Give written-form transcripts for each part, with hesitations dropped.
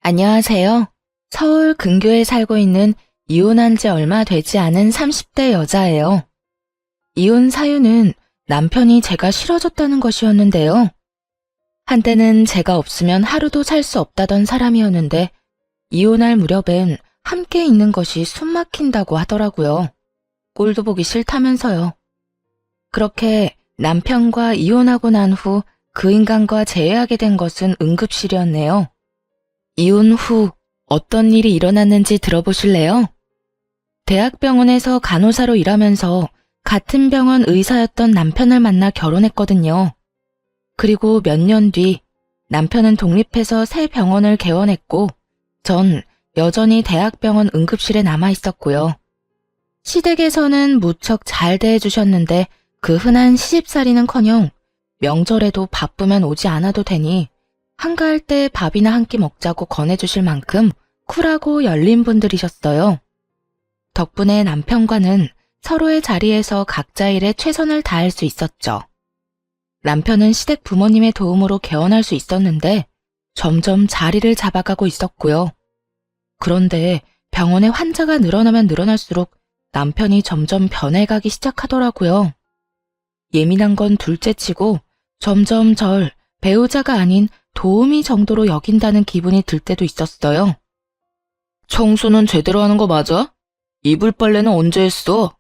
안녕하세요. 서울 근교에 살고 있는 이혼한 지 얼마 되지 않은 30대 여자예요. 이혼 사유는 남편이 제가 싫어졌다는 것이었는데요. 한때는 제가 없으면 하루도 살 수 없다던 사람이었는데 이혼할 무렵엔 함께 있는 것이 숨막힌다고 하더라고요. 꼴도 보기 싫다면서요. 그렇게 남편과 이혼하고 난 후 그 인간과 재회하게 된 것은 응급실이었네요. 이혼 후 어떤 일이 일어났는지 들어보실래요? 대학병원에서 간호사로 일하면서 같은 병원 의사였던 남편을 만나 결혼했거든요. 그리고 몇 년 뒤 남편은 독립해서 새 병원을 개원했고 전 여전히 대학병원 응급실에 남아 있었고요. 시댁에서는 무척 잘 대해주셨는데 그 흔한 시집살이는커녕 명절에도 바쁘면 오지 않아도 되니 한가할 때 밥이나 한 끼 먹자고 권해주실 만큼 쿨하고 열린 분들이셨어요. 덕분에 남편과는 서로의 자리에서 각자 일에 최선을 다할 수 있었죠. 남편은 시댁 부모님의 도움으로 개원할 수 있었는데 점점 자리를 잡아가고 있었고요. 그런데 병원에 환자가 늘어나면 늘어날수록 남편이 점점 변해가기 시작하더라고요. 예민한 건 둘째치고 점점 절 배우자가 아닌 도우미 정도로 여긴다는 기분이 들 때도 있었어요. 청소는 제대로 하는 거 맞아? 이불 빨래는 언제 했어?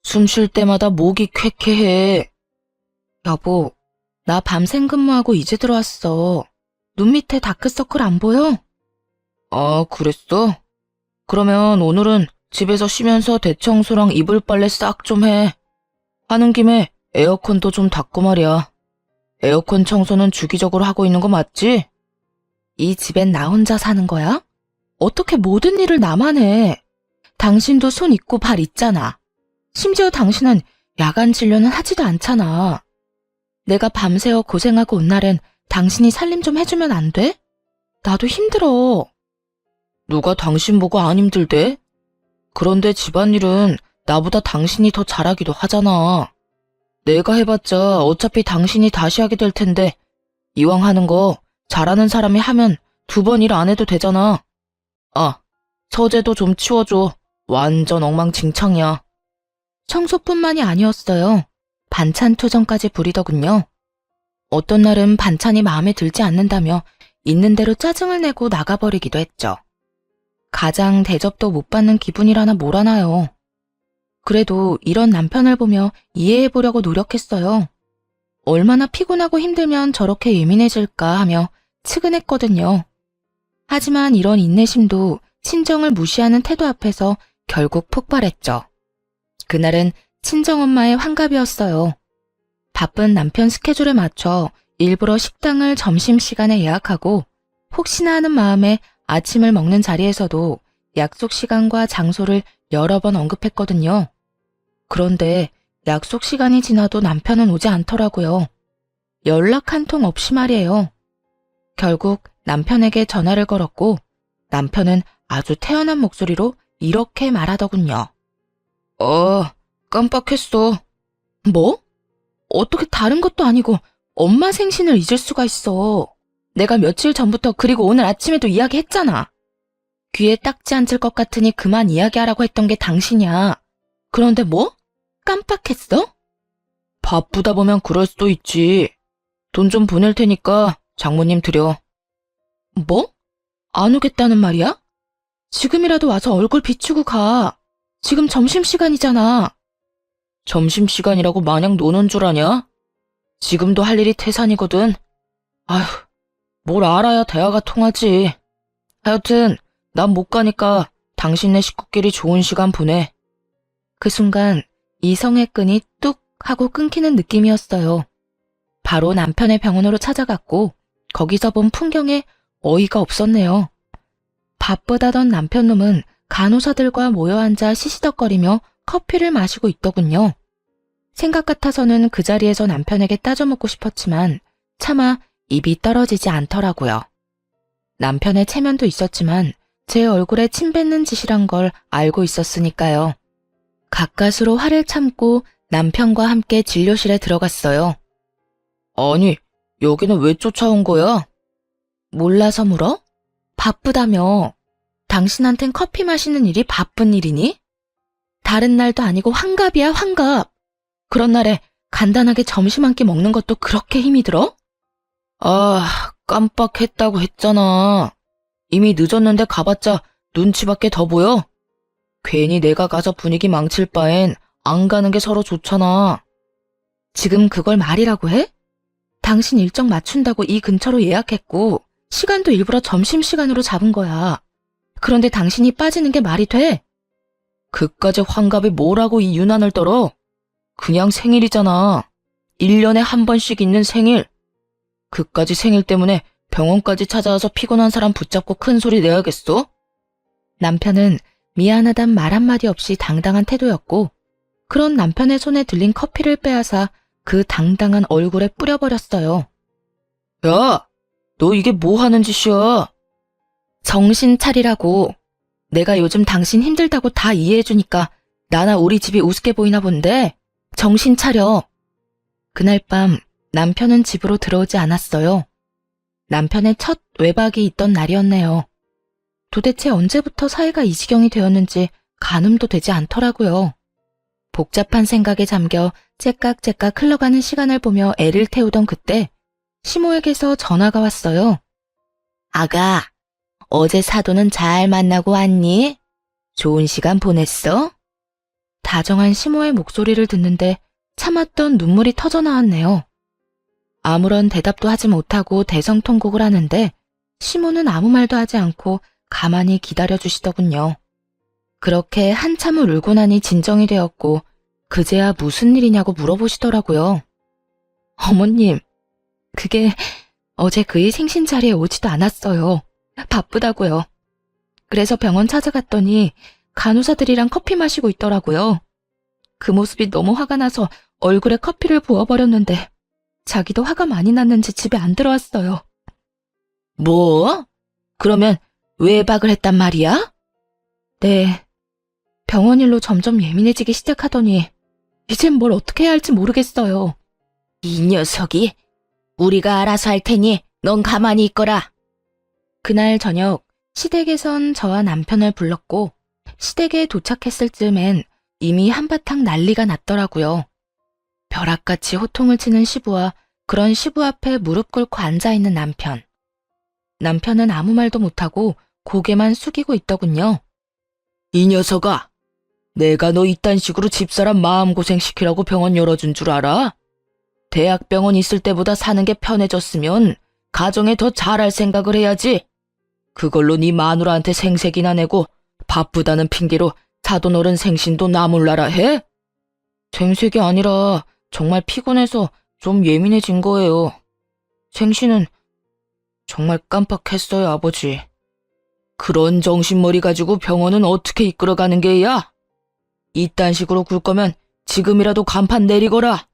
숨 쉴 때마다 목이 쾌쾌해. 여보, 나 밤샘 근무하고 이제 들어왔어. 눈 밑에 다크서클 안 보여? 아, 그랬어? 그러면 오늘은 집에서 쉬면서 대청소랑 이불 빨래 싹 좀 해. 하는 김에 에어컨도 좀 닦고 말이야. 에어컨 청소는 주기적으로 하고 있는 거 맞지? 이 집엔 나 혼자 사는 거야? 어떻게 모든 일을 나만 해? 당신도 손 있고 발 있잖아. 심지어 당신은 야간 진료는 하지도 않잖아. 내가 밤새워 고생하고 온 날엔 당신이 살림 좀 해주면 안 돼? 나도 힘들어. 누가 당신 보고 안 힘들대? 그런데 집안일은 나보다 당신이 더 잘하기도 하잖아. 내가 해봤자 어차피 당신이 다시 하게 될 텐데 이왕 하는 거 잘하는 사람이 하면 2번 일 안 해도 되잖아. 아, 서재도 좀 치워줘. 완전 엉망진창이야. 청소뿐만이 아니었어요. 반찬 투정까지 부리더군요. 어떤 날은 반찬이 마음에 들지 않는다며 있는 대로 짜증을 내고 나가버리기도 했죠. 가장 대접도 못 받는 기분이라나 뭐라나요. 그래도 이런 남편을 보며 이해해보려고 노력했어요. 얼마나 피곤하고 힘들면 저렇게 예민해질까 하며 측은했거든요. 하지만 이런 인내심도 친정을 무시하는 태도 앞에서 결국 폭발했죠. 그날은 친정엄마의 환갑이었어요. 바쁜 남편 스케줄에 맞춰 일부러 식당을 점심시간에 예약하고 혹시나 하는 마음에 아침을 먹는 자리에서도 약속 시간과 장소를 여러 번 언급했거든요. 그런데 약속 시간이 지나도 남편은 오지 않더라고요. 연락 한 통 없이 말이에요. 결국 남편에게 전화를 걸었고 남편은 아주 태연한 목소리로 이렇게 말하더군요. 깜빡했어. 뭐? 어떻게 다른 것도 아니고 엄마 생신을 잊을 수가 있어. 내가 며칠 전부터 그리고 오늘 아침에도 이야기했잖아. 귀에 딱지 앉을 것 같으니 그만 이야기하라고 했던 게 당신이야. 그런데 뭐? 깜빡했어? 바쁘다 보면 그럴 수도 있지. 돈 좀 보낼 테니까 장모님 드려. 뭐? 안 오겠다는 말이야? 지금이라도 와서 얼굴 비추고 가. 지금 점심시간이잖아. 점심시간이라고 마냥 노는 줄 아냐? 지금도 할 일이 태산이거든. 아휴, 뭘 알아야 대화가 통하지. 하여튼 난 못 가니까 당신네 식구끼리 좋은 시간 보내. 그 순간 이성의 끈이 뚝 하고 끊기는 느낌이었어요. 바로 남편의 병원으로 찾아갔고 거기서 본 풍경에 어이가 없었네요. 바쁘다던 남편놈은 간호사들과 모여 앉아 시시덕거리며 커피를 마시고 있더군요. 생각 같아서는 그 자리에서 남편에게 따져먹고 싶었지만 차마 입이 떨어지지 않더라고요. 남편의 체면도 있었지만 제 얼굴에 침 뱉는 짓이란 걸 알고 있었으니까요. 가까스로 화를 참고 남편과 함께 진료실에 들어갔어요. 아니, 여기는 왜 쫓아온 거야? 몰라서 물어? 바쁘다며. 당신한텐 커피 마시는 일이 바쁜 일이니? 다른 날도 아니고 환갑이야, 환갑. 그런 날에 간단하게 점심 한 끼 먹는 것도 그렇게 힘이 들어? 아, 깜빡했다고 했잖아. 이미 늦었는데 가봤자 눈치밖에 더 보여? 괜히 내가 가서 분위기 망칠 바엔 안 가는 게 서로 좋잖아. 지금 그걸 말이라고 해? 당신 일정 맞춘다고 이 근처로 예약했고 시간도 일부러 점심시간으로 잡은 거야. 그런데 당신이 빠지는 게 말이 돼? 그까지 환갑이 뭐라고 이 유난을 떨어? 그냥 생일이잖아. 1년에 한 번씩 있는 생일. 그까지 생일 때문에 병원까지 찾아와서 피곤한 사람 붙잡고 큰 소리 내야겠어? 남편은 미안하단 말 한마디 없이 당당한 태도였고, 그런 남편의 손에 들린 커피를 빼앗아 그 당당한 얼굴에 뿌려버렸어요. 야, 너 이게 뭐 하는 짓이야? 정신 차리라고. 내가 요즘 당신 힘들다고 다 이해해주니까 나나 우리 집이 우습게 보이나 본데 정신 차려. 그날 밤 남편은 집으로 들어오지 않았어요. 남편의 첫 외박이 있던 날이었네요. 도대체 언제부터 사이가 이 지경이 되었는지 가늠도 되지 않더라고요. 복잡한 생각에 잠겨 째깍째깍 흘러가는 시간을 보며 애를 태우던 그때 시모에게서 전화가 왔어요. 아가, 어제 사돈은 잘 만나고 왔니? 좋은 시간 보냈어? 다정한 시모의 목소리를 듣는데 참았던 눈물이 터져 나왔네요. 아무런 대답도 하지 못하고 대성통곡을 하는데 시모는 아무 말도 하지 않고 가만히 기다려주시더군요. 그렇게 한참을 울고 나니 진정이 되었고 그제야 무슨 일이냐고 물어보시더라고요. 어머님, 그게 어제 그의 생신 자리에 오지도 않았어요. 바쁘다고요. 그래서 병원 찾아갔더니 간호사들이랑 커피 마시고 있더라고요. 그 모습이 너무 화가 나서 얼굴에 커피를 부어버렸는데 자기도 화가 많이 났는지 집에 안 들어왔어요. 뭐? 그러면 외박을 했단 말이야? 네. 병원 일로 점점 예민해지기 시작하더니 이젠 뭘 어떻게 해야 할지 모르겠어요. 이 녀석이 우리가 알아서 할 테니 넌 가만히 있거라. 그날 저녁 시댁에선 저와 남편을 불렀고 시댁에 도착했을 즈음엔 이미 한바탕 난리가 났더라고요. 벼락같이 호통을 치는 시부와 그런 시부 앞에 무릎 꿇고 앉아있는 남편. 남편은 아무 말도 못하고 고개만 숙이고 있더군요. 이 녀석아, 내가 너 이딴 식으로 집사람 마음고생시키라고 병원 열어준 줄 알아? 대학병원 있을 때보다 사는 게 편해졌으면 가정에 더 잘할 생각을 해야지. 그걸로 네 마누라한테 생색이나 내고 바쁘다는 핑계로 사돈 어른 생신도 나몰라라 해? 생색이 아니라 정말 피곤해서 좀 예민해진 거예요. 생신은 정말 깜빡했어요, 아버지. 그런 정신머리 가지고 병원은 어떻게 이끌어가는 게야? 이딴 식으로 굴 거면 지금이라도 간판 내리거라.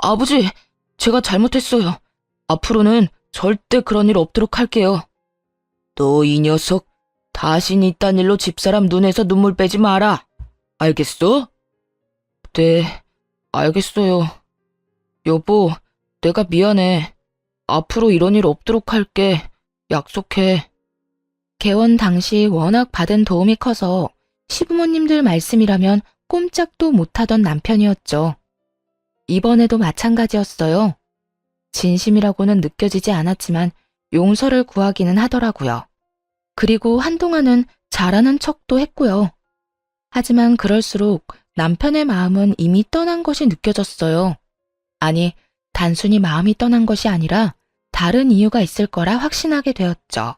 아버지, 제가 잘못했어요. 앞으로는 절대 그런 일 없도록 할게요. 너 이 녀석, 다신 이딴 일로 집사람 눈에서 눈물 빼지 마라. 알겠어? 네, 알겠어요. 여보, 내가 미안해. 앞으로 이런 일 없도록 할게. 약속해. 개원 당시 워낙 받은 도움이 커서 시부모님들 말씀이라면 꼼짝도 못하던 남편이었죠. 이번에도 마찬가지였어요. 진심이라고는 느껴지지 않았지만 용서를 구하기는 하더라고요. 그리고 한동안은 잘하는 척도 했고요. 하지만 그럴수록 남편의 마음은 이미 떠난 것이 느껴졌어요. 아니, 단순히 마음이 떠난 것이 아니라 다른 이유가 있을 거라 확신하게 되었죠.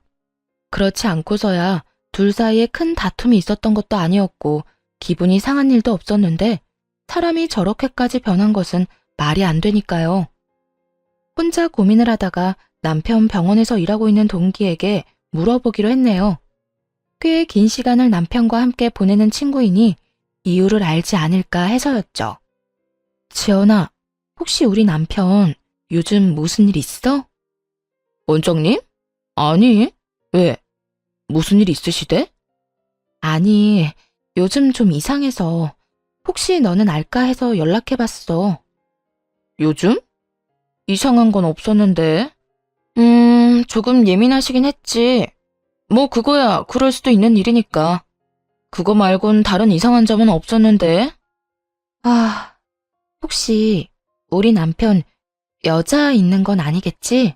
그렇지 않고서야 둘 사이에 큰 다툼이 있었던 것도 아니었고 기분이 상한 일도 없었는데 사람이 저렇게까지 변한 것은 말이 안 되니까요. 혼자 고민을 하다가 남편 병원에서 일하고 있는 동기에게 물어보기로 했네요. 꽤 긴 시간을 남편과 함께 보내는 친구이니 이유를 알지 않을까 해서였죠. 지연아, 혹시 우리 남편 요즘 무슨 일 있어? 원장님? 아니, 왜? 무슨 일 있으시대? 아니, 요즘 좀 이상해서 혹시 너는 알까 해서 연락해봤어. 요즘? 이상한 건 없었는데. 조금 예민하시긴 했지. 뭐 그거야 그럴 수도 있는 일이니까. 그거 말곤 다른 이상한 점은 없었는데. 아, 혹시 우리 남편 여자 있는 건 아니겠지?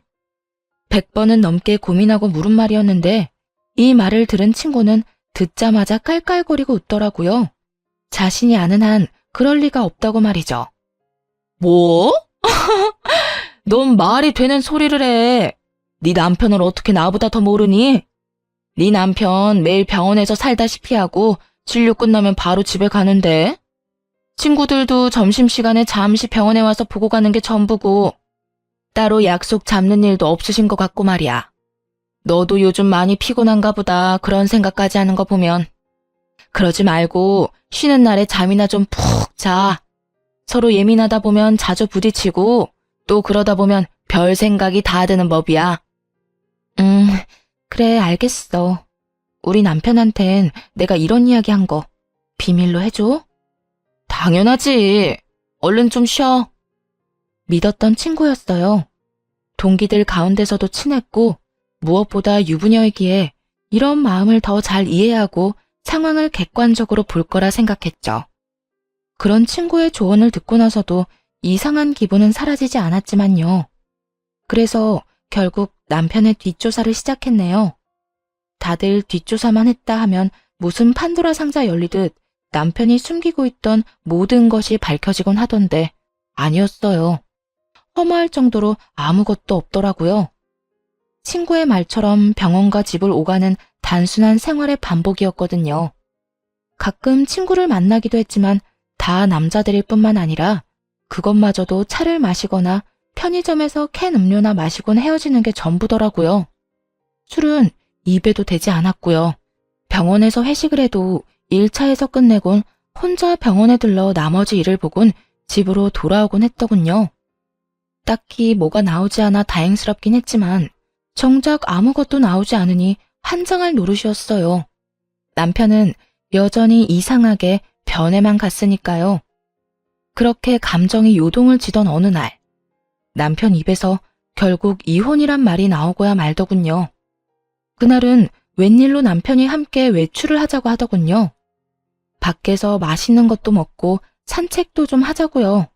100번은 넘게 고민하고 물은 말이었는데 이 말을 들은 친구는 듣자마자 깔깔거리고 웃더라고요. 자신이 아는 한 그럴 리가 없다고 말이죠. 뭐? 넌 말이 되는 소리를 해. 네 남편을 어떻게 나보다 더 모르니? 네 남편 매일 병원에서 살다시피 하고 진료 끝나면 바로 집에 가는데. 친구들도 점심시간에 잠시 병원에 와서 보고 가는 게 전부고 따로 약속 잡는 일도 없으신 것 같고 말이야. 너도 요즘 많이 피곤한가 보다 그런 생각까지 하는 거 보면. 그러지 말고 쉬는 날에 잠이나 좀 푹 자. 서로 예민하다 보면 자주 부딪히고 또 그러다 보면 별 생각이 다 드는 법이야. 그래 알겠어. 우리 남편한텐 내가 이런 이야기 한 거 비밀로 해줘? 당연하지. 얼른 좀 쉬어. 믿었던 친구였어요. 동기들 가운데서도 친했고 무엇보다 유부녀이기에 이런 마음을 더 잘 이해하고 상황을 객관적으로 볼 거라 생각했죠. 그런 친구의 조언을 듣고 나서도 이상한 기분은 사라지지 않았지만요. 그래서 결국 남편의 뒷조사를 시작했네요. 다들 뒷조사만 했다 하면 무슨 판도라 상자 열리듯 남편이 숨기고 있던 모든 것이 밝혀지곤 하던데 아니었어요. 허무할 정도로 아무것도 없더라고요. 친구의 말처럼 병원과 집을 오가는 단순한 생활의 반복이었거든요. 가끔 친구를 만나기도 했지만 다 남자들일 뿐만 아니라 그것마저도 차를 마시거나 편의점에서 캔 음료나 마시곤 헤어지는 게 전부더라고요. 술은 입에도 대지 않았고요. 병원에서 회식을 해도 1차에서 끝내곤 혼자 병원에 들러 나머지 일을 보곤 집으로 돌아오곤 했더군요. 딱히 뭐가 나오지 않아 다행스럽긴 했지만 정작 아무것도 나오지 않으니 한장할 노릇이었어요. 남편은 여전히 이상하게 변해만 갔으니까요. 그렇게 감정이 요동을 지던 어느 날, 남편 입에서 결국 이혼이란 말이 나오고야 말더군요. 그날은 웬일로 남편이 함께 외출을 하자고 하더군요. 밖에서 맛있는 것도 먹고 산책도 좀 하자고요.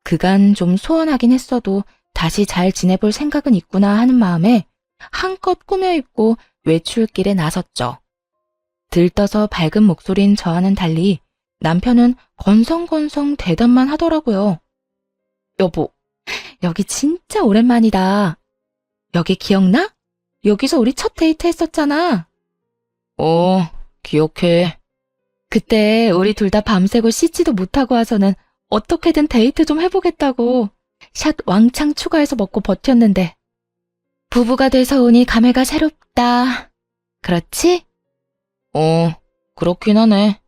그간 좀 소원하긴 했어도 다시 잘 지내볼 생각은 있구나 하는 마음에 한껏 꾸며입고 외출길에 나섰죠. 들떠서 밝은 목소리인 저와는 달리 남편은 건성건성 대답만 하더라고요. 여보, 여기 진짜 오랜만이다. 여기 기억나? 여기서 우리 첫 데이트 했었잖아. 기억해. 그때 우리 둘 다 밤새고 씻지도 못하고 와서는 어떻게든 데이트 좀 해보겠다고 샷 왕창 추가해서 먹고 버텼는데 부부가 돼서 오니 감회가 새롭다. 그렇지? 그렇긴 하네.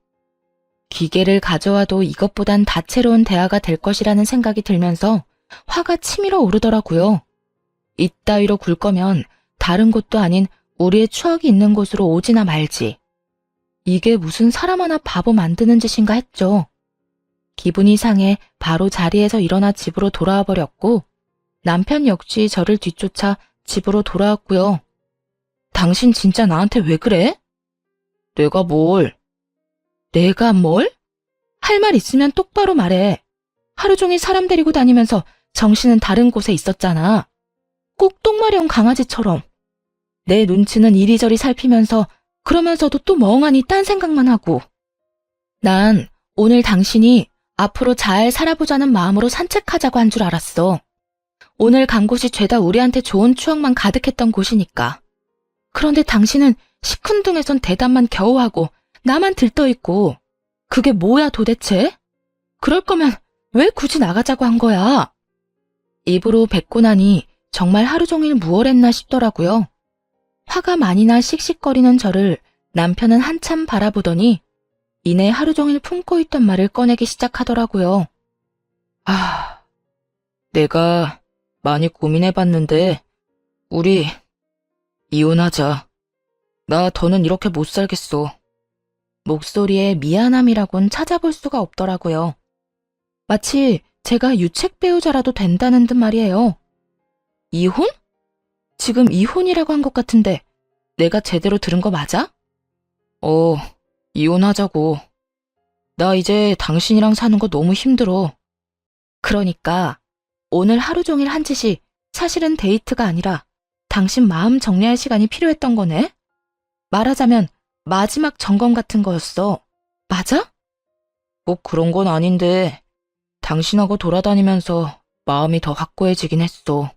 기계를 가져와도 이것보단 다채로운 대화가 될 것이라는 생각이 들면서 화가 치밀어 오르더라고요. 이따위로 굴 거면 다른 곳도 아닌 우리의 추억이 있는 곳으로 오지나 말지. 이게 무슨 사람 하나 바보 만드는 짓인가 했죠. 기분이 상해 바로 자리에서 일어나 집으로 돌아와 버렸고 남편 역시 저를 뒤쫓아 집으로 돌아왔고요. 당신 진짜 나한테 왜 그래? 내가 뭘? 내가 뭘? 할 말 있으면 똑바로 말해. 하루 종일 사람 데리고 다니면서 정신은 다른 곳에 있었잖아. 꼭 똥마려운 강아지처럼. 내 눈치는 이리저리 살피면서 그러면서도 또 멍하니 딴 생각만 하고. 난 오늘 당신이 앞으로 잘 살아보자는 마음으로 산책하자고 한 줄 알았어. 오늘 간 곳이 죄다 우리한테 좋은 추억만 가득했던 곳이니까. 그런데 당신은 시큰둥해선 대답만 겨우 하고 나만 들떠있고 그게 뭐야 도대체? 그럴 거면 왜 굳이 나가자고 한 거야? 입으로 뱉고 나니 정말 하루 종일 무얼했나 싶더라고요. 화가 많이 나 씩씩거리는 저를 남편은 한참 바라보더니 이내 하루 종일 품고 있던 말을 꺼내기 시작하더라고요. 내가 많이 고민해봤는데 우리 이혼하자. 나 더는 이렇게 못 살겠어. 목소리에 미안함이라곤 찾아볼 수가 없더라고요. 마치 제가 유책 배우자라도 된다는 듯 말이에요. 이혼? 지금 이혼이라고 한 것 같은데 내가 제대로 들은 거 맞아? 이혼하자고. 나 이제 당신이랑 사는 거 너무 힘들어. 그러니까 오늘 하루 종일 한 짓이 사실은 데이트가 아니라 당신 마음 정리할 시간이 필요했던 거네? 말하자면 마지막 점검 같은 거였어. 맞아? 꼭 그런 건 아닌데 당신하고 돌아다니면서 마음이 더 확고해지긴 했어.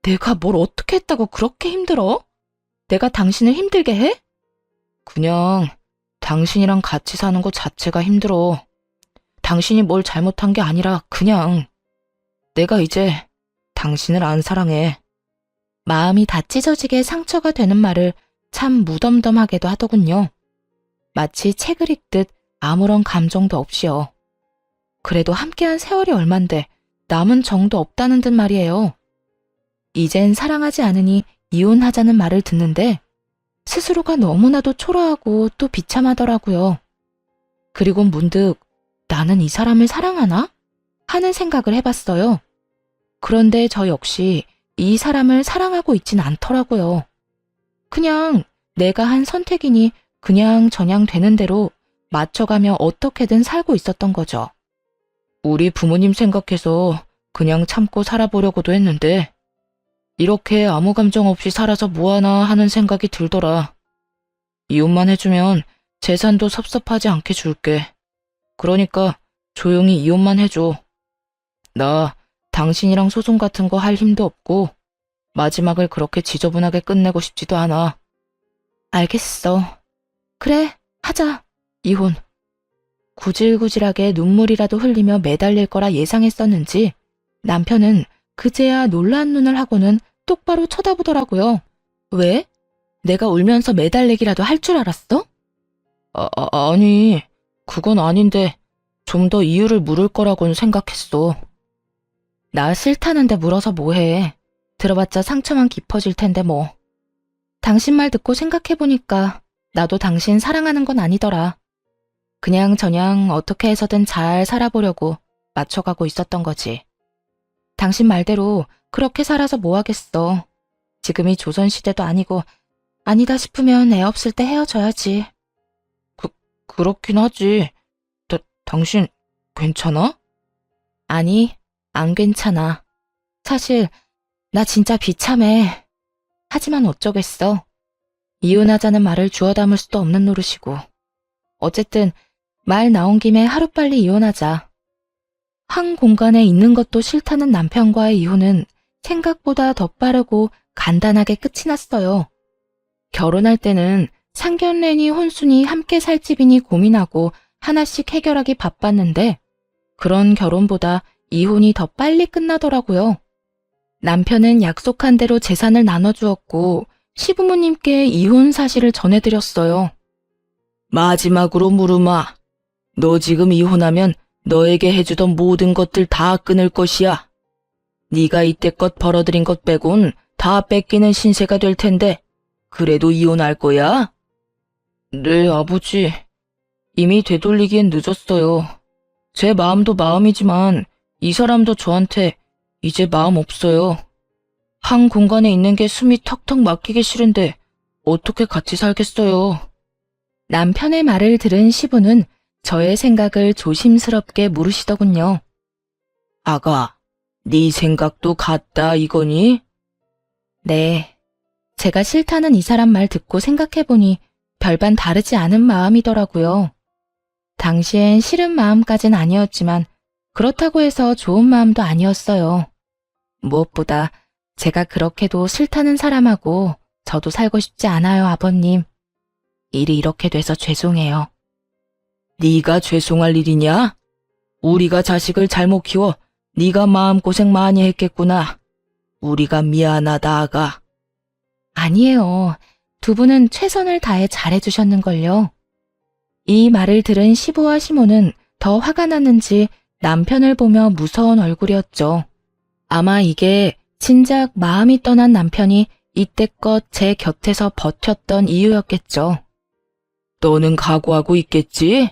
내가 뭘 어떻게 했다고 그렇게 힘들어? 내가 당신을 힘들게 해? 그냥 당신이랑 같이 사는 것 자체가 힘들어. 당신이 뭘 잘못한 게 아니라 그냥 내가 이제 당신을 안 사랑해. 마음이 다 찢어지게 상처가 되는 말을 참 무덤덤하게도 하더군요. 마치 책을 읽듯 아무런 감정도 없이요. 그래도 함께한 세월이 얼만데 남은 정도 없다는 듯 말이에요. 이젠 사랑하지 않으니 이혼하자는 말을 듣는데 스스로가 너무나도 초라하고 또 비참하더라고요. 그리고 문득 나는 이 사람을 사랑하나? 하는 생각을 해봤어요. 그런데 저 역시 이 사람을 사랑하고 있진 않더라고요. 그냥 내가 한 선택이니 그냥 저냥 되는 대로 맞춰가며 어떻게든 살고 있었던 거죠. 우리 부모님 생각해서 그냥 참고 살아보려고도 했는데 이렇게 아무 감정 없이 살아서 뭐하나 하는 생각이 들더라. 이혼만 해주면 재산도 섭섭하지 않게 줄게. 그러니까 조용히 이혼만 해줘. 나 당신이랑 소송 같은 거 할 힘도 없고 마지막을 그렇게 지저분하게 끝내고 싶지도 않아. 알겠어. 그래, 하자. 이혼. 구질구질하게 눈물이라도 흘리며 매달릴 거라 예상했었는지 남편은 그제야 놀란 눈을 하고는 똑바로 쳐다보더라고요. 왜? 내가 울면서 매달리기라도 할 줄 알았어? 아니, 그건 아닌데 좀 더 이유를 물을 거라고는 생각했어. 나 싫다는데 물어서 뭐해. 들어봤자 상처만 깊어질 텐데 뭐. 당신 말 듣고 생각해보니까 나도 당신 사랑하는 건 아니더라. 그냥저냥 어떻게 해서든 잘 살아보려고 맞춰가고 있었던 거지. 당신 말대로 그렇게 살아서 뭐 하겠어. 지금이 조선시대도 아니고 아니다 싶으면 애 없을 때 헤어져야지. 그렇긴 하지. 당신 괜찮아? 아니, 안 괜찮아. 사실 나 진짜 비참해. 하지만 어쩌겠어. 이혼하자는 말을 주워 담을 수도 없는 노릇이고. 어쨌든 말 나온 김에 하루빨리 이혼하자. 한 공간에 있는 것도 싫다는 남편과의 이혼은 생각보다 더 빠르고 간단하게 끝이 났어요. 결혼할 때는 상견례니 혼수니 함께 살 집이니 고민하고 하나씩 해결하기 바빴는데 그런 결혼보다 이혼이 더 빨리 끝나더라고요. 남편은 약속한 대로 재산을 나눠주었고 시부모님께 이혼 사실을 전해드렸어요. 마지막으로 물으마. 너 지금 이혼하면 너에게 해주던 모든 것들 다 끊을 것이야. 네가 이때껏 벌어들인 것 빼곤 다 뺏기는 신세가 될 텐데 그래도 이혼할 거야? 네, 아버지. 이미 되돌리기엔 늦었어요. 제 마음도 마음이지만 이 사람도 저한테 이제 마음 없어요. 한 공간에 있는 게 숨이 턱턱 막히기 싫은데 어떻게 같이 살겠어요. 남편의 말을 들은 시부는 저의 생각을 조심스럽게 물으시더군요. 아가, 네 생각도 같다 이거니? 네. 제가 싫다는 이 사람 말 듣고 생각해보니 별반 다르지 않은 마음이더라고요. 당시엔 싫은 마음까진 아니었지만 그렇다고 해서 좋은 마음도 아니었어요. 무엇보다 제가 그렇게도 싫다는 사람하고 저도 살고 싶지 않아요, 아버님. 일이 이렇게 돼서 죄송해요. 네가 죄송할 일이냐? 우리가 자식을 잘못 키워 네가 마음고생 많이 했겠구나. 우리가 미안하다, 아가. 아니에요. 두 분은 최선을 다해 잘해주셨는걸요. 이 말을 들은 시부와 시모는 더 화가 났는지 남편을 보며 무서운 얼굴이었죠. 아마 이게 진작 마음이 떠난 남편이 이때껏 제 곁에서 버텼던 이유였겠죠. 너는 각오하고 있겠지?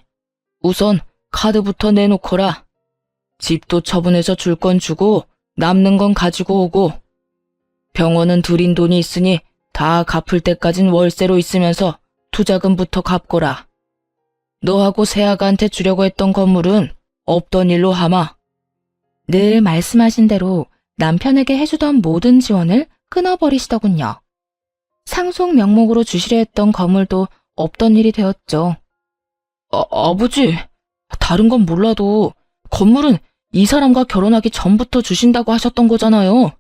우선 카드부터 내놓거라. 집도 처분해서 줄 건 주고 남는 건 가지고 오고. 병원은 들인 돈이 있으니 다 갚을 때까진 월세로 있으면서 투자금부터 갚거라. 너하고 새아가한테 주려고 했던 건물은 없던 일로 하마. 늘 말씀하신 대로 남편에게 해주던 모든 지원을 끊어버리시더군요. 상속 명목으로 주시려 했던 건물도 없던 일이 되었죠. 아버지, 다른 건 몰라도 건물은 이 사람과 결혼하기 전부터 주신다고 하셨던 거잖아요.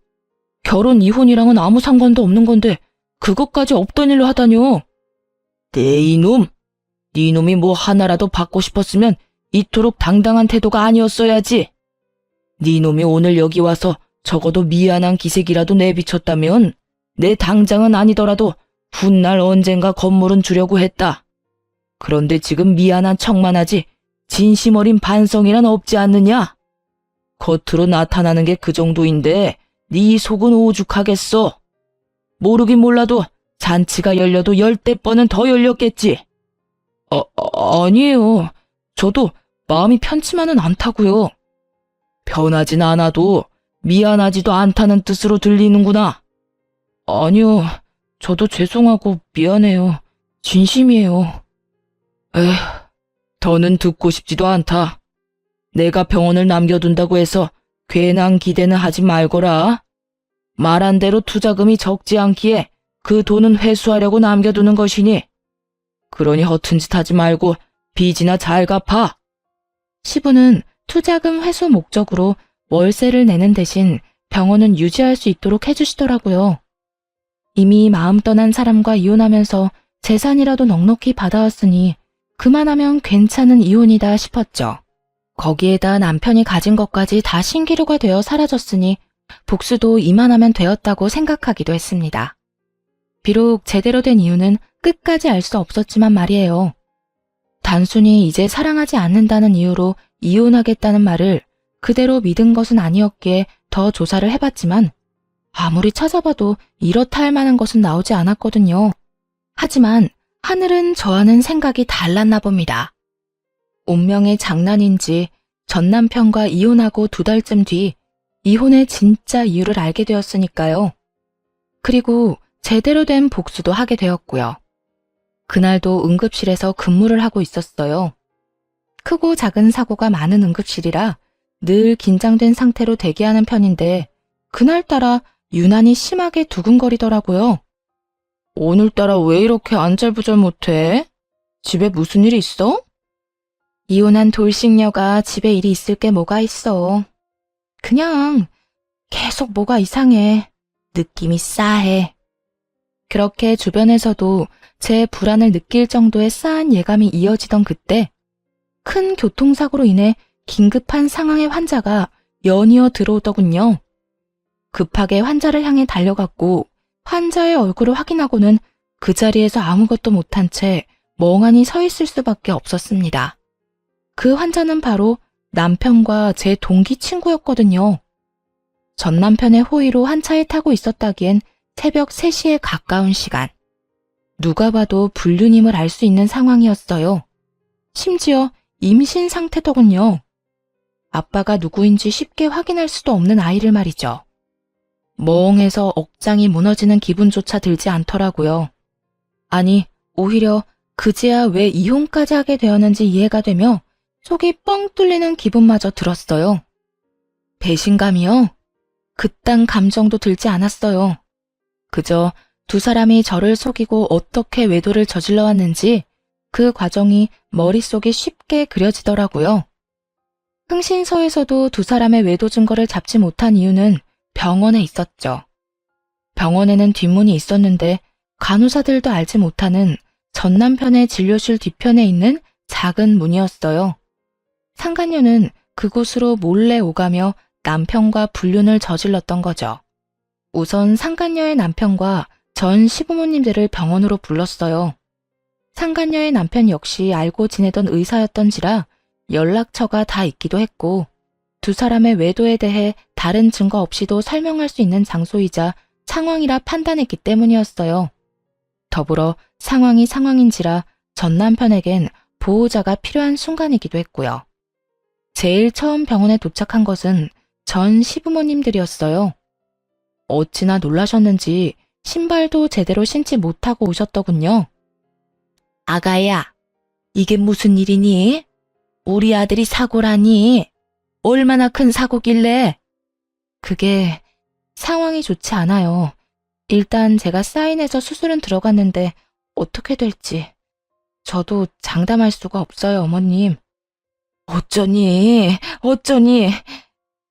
결혼 이혼이랑은 아무 상관도 없는 건데 그것까지 없던 일로 하다뇨. 네 이놈, 네 놈이 뭐 하나라도 받고 싶었으면 이토록 당당한 태도가 아니었어야지. 네 놈이 오늘 여기 와서 적어도 미안한 기색이라도 내비쳤다면 내 당장은 아니더라도 훗날 언젠가 건물은 주려고 했다. 그런데 지금 미안한 척만 하지 진심 어린 반성이란 없지 않느냐? 겉으로 나타나는 게 그 정도인데 네 속은 오죽하겠어. 모르긴 몰라도 잔치가 열려도 10대 번은 더 열렸겠지. 아니에요. 저도 마음이 편치만은 않다고요. 편하진 않아도 미안하지도 않다는 뜻으로 들리는구나. 아니요. 저도 죄송하고 미안해요. 진심이에요. 에휴, 더는 듣고 싶지도 않다. 내가 병원을 남겨둔다고 해서 괜한 기대는 하지 말거라. 말한 대로 투자금이 적지 않기에 그 돈은 회수하려고 남겨두는 것이니. 그러니 허튼 짓 하지 말고 빚이나 잘 갚아. 시부는 투자금 회수 목적으로 월세를 내는 대신 병원은 유지할 수 있도록 해주시더라고요. 이미 마음 떠난 사람과 이혼하면서 재산이라도 넉넉히 받아왔으니 그만하면 괜찮은 이혼이다 싶었죠. 거기에다 남편이 가진 것까지 다 신기루가 되어 사라졌으니 복수도 이만하면 되었다고 생각하기도 했습니다. 비록 제대로 된 이유는 끝까지 알 수 없었지만 말이에요. 단순히 이제 사랑하지 않는다는 이유로 이혼하겠다는 말을 그대로 믿은 것은 아니었기에 더 조사를 해봤지만 아무리 찾아봐도 이렇다 할 만한 것은 나오지 않았거든요. 하지만 하늘은 저와는 생각이 달랐나 봅니다. 운명의 장난인지 전 남편과 이혼하고 2달쯤 뒤 이혼의 진짜 이유를 알게 되었으니까요. 그리고 제대로 된 복수도 하게 되었고요. 그날도 응급실에서 근무를 하고 있었어요. 크고 작은 사고가 많은 응급실이라 늘 긴장된 상태로 대기하는 편인데 그날따라 유난히 심하게 두근거리더라고요. 오늘따라 왜 이렇게 안절부절 못해? 집에 무슨 일 있어? 이혼한 돌싱녀가 집에 일이 있을 게 뭐가 있어. 그냥 계속 뭐가 이상해. 느낌이 싸해. 그렇게 주변에서도 제 불안을 느낄 정도의 싸한 예감이 이어지던 그때 큰 교통사고로 인해 긴급한 상황의 환자가 연이어 들어오더군요. 급하게 환자를 향해 달려갔고 환자의 얼굴을 확인하고는 그 자리에서 아무것도 못한 채 멍하니 서 있을 수밖에 없었습니다. 그 환자는 바로 남편과 제 동기 친구였거든요. 전 남편의 호의로 한 차에 타고 있었다기엔 새벽 3시에 가까운 시간. 누가 봐도 불륜임을 알 수 있는 상황이었어요. 심지어 임신 상태더군요. 아빠가 누구인지 쉽게 확인할 수도 없는 아이를 말이죠. 멍해서 억장이 무너지는 기분조차 들지 않더라고요. 아니, 오히려 그제야 왜 이혼까지 하게 되었는지 이해가 되며 속이 뻥 뚫리는 기분마저 들었어요. 배신감이요? 그딴 감정도 들지 않았어요. 그저 두 사람이 저를 속이고 어떻게 외도를 저질러 왔는지 그 과정이 머릿속에 쉽게 그려지더라고요. 흥신소에서도 두 사람의 외도 증거를 잡지 못한 이유는 병원에 있었죠. 병원에는 뒷문이 있었는데 간호사들도 알지 못하는 전 남편의 진료실 뒤편에 있는 작은 문이었어요. 상간녀는 그곳으로 몰래 오가며 남편과 불륜을 저질렀던 거죠. 우선 상간녀의 남편과 전 시부모님들을 병원으로 불렀어요. 상간녀의 남편 역시 알고 지내던 의사였던지라 연락처가 다 있기도 했고 두 사람의 외도에 대해 다른 증거 없이도 설명할 수 있는 장소이자 상황이라 판단했기 때문이었어요. 더불어 상황이 상황인지라 전 남편에겐 보호자가 필요한 순간이기도 했고요. 제일 처음 병원에 도착한 것은 전 시부모님들이었어요. 어찌나 놀라셨는지 신발도 제대로 신지 못하고 오셨더군요. 아가야, 이게 무슨 일이니? 우리 아들이 사고라니? 얼마나 큰 사고길래? 그게 상황이 좋지 않아요. 일단 제가 사인해서 수술은 들어갔는데 어떻게 될지. 저도 장담할 수가 없어요, 어머님. 어쩌니?